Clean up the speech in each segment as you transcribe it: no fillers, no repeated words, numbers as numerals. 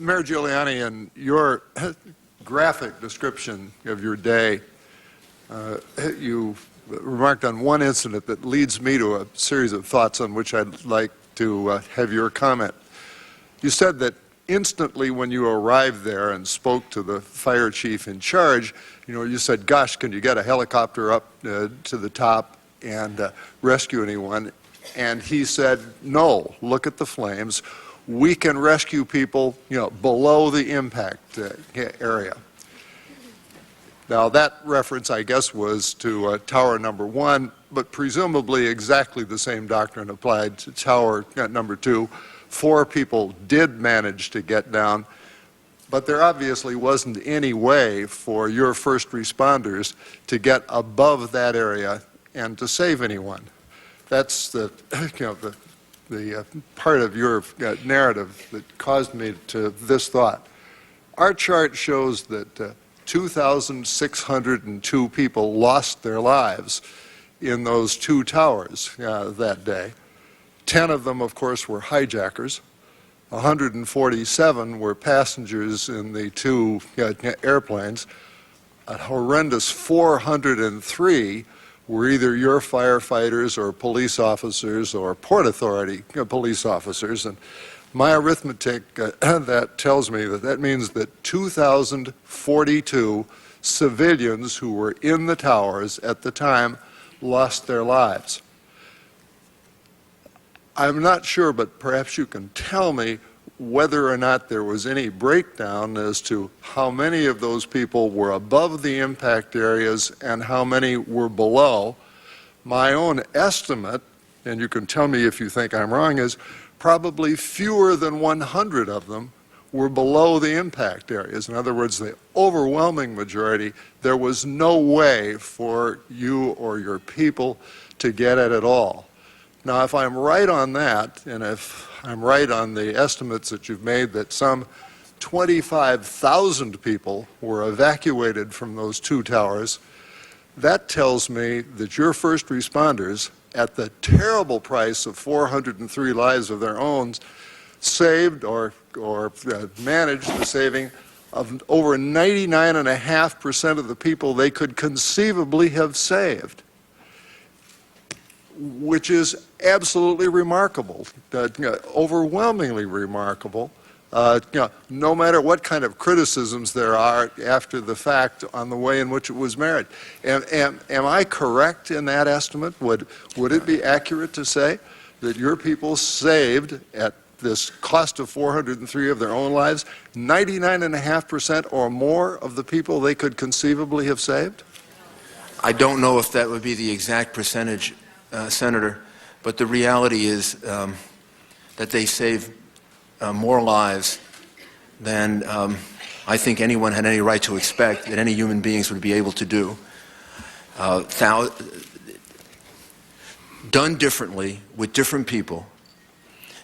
Mayor Giuliani, in your graphic description of your day, you remarked on one incident that leads me to a series of thoughts on which I'd like to have your comment. You said that instantly when you arrived there and spoke to the fire chief in charge, you said, gosh, can you get a helicopter up to the top and rescue anyone? And he said, no, look at the flames. We can rescue people, below the impact area. Now, that reference, I guess, was to tower number 1, but presumably exactly the same doctrine applied to tower number 2. 4 people did manage to get down, but there obviously wasn't any way for your first responders to get above that area and to save anyone. That's the part of your narrative that caused me to this thought. Our chart shows that 2,602 people lost their lives in those 2 towers that day. 10 of them, of course, were hijackers. 147 were passengers in the 2 airplanes. A horrendous 403 were either your firefighters or police officers or Port Authority police officers. And my arithmetic, that tells me that means that 2,042 civilians who were in the towers at the time lost their lives. I'm not sure, but perhaps you can tell me whether or not there was any breakdown as to how many of those people were above the impact areas and how many were below. My own estimate, and you can tell me if you think I'm wrong, is probably fewer than 100 of them were below the impact areas. In other words, the overwhelming majority, there was no way for you or your people to get at all. Now, if I'm right on that, and if I'm right on the estimates that you've made that some 25,000 people were evacuated from those 2 towers, that tells me that your first responders, at the terrible price of 403 lives of their own, saved or managed the saving of over 99.5% of the people they could conceivably have saved, which is absolutely remarkable, overwhelmingly remarkable, no matter what kind of criticisms there are after the fact on the way in which it was made. Am I correct in that estimate? Would it be accurate to say that your people saved, at this cost of 403 of their own lives, 99.5% or more of the people they could conceivably have saved? I don't know if that would be the exact percentage, Senator, but the reality is that they saved more lives than I think anyone had any right to expect that any human beings would be able to do. Done differently with different people,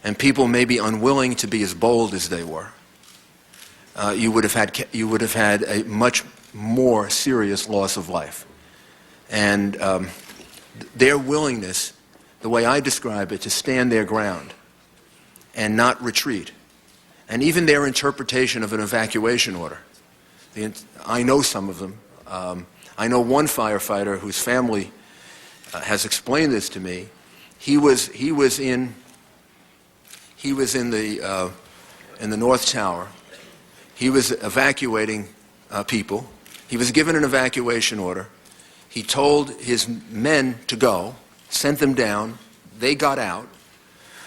and people may be unwilling to be as bold as they were, you would have had a much more serious loss of life. And their willingness, the way I describe it, to stand their ground and not retreat, and even their interpretation of an evacuation order. I know some of them. I know one firefighter whose family has explained this to me. He was in the North Tower. He was evacuating people. He was given an evacuation order. He told his men to go, sent them down. They got out,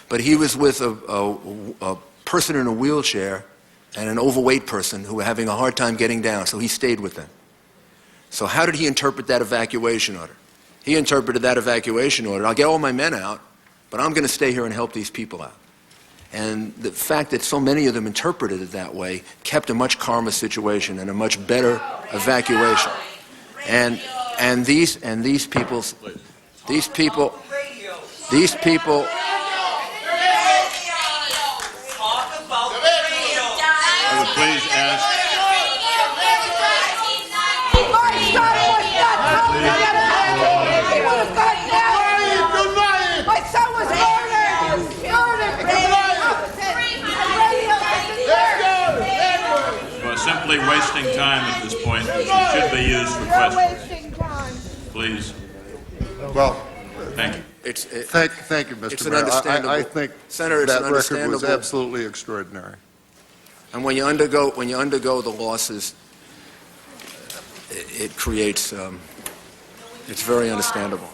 but he was with a person in a wheelchair and an overweight person who were having a hard time getting down, so he stayed with them. So how did he interpret that evacuation order? He interpreted that evacuation order: I'll get all my men out, but I'm going to stay here and help these people out. And the fact that so many of them interpreted it that way kept a much calmer situation and a much better evacuation. And these people. I would please ask. My son was murdered! should be used for You're questions. wasting time. Please. Well, Thank you. thank you, It's Mr. an Mayor. understandable- I think Senator, it's that an record was understandable- absolutely extraordinary. And when you undergo the losses, it creates, it's very understandable.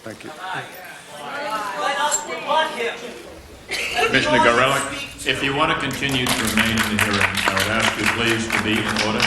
Thank you. Commissioner Gorelick, if you want to continue to remain in the hearing, I would ask you please to be in order.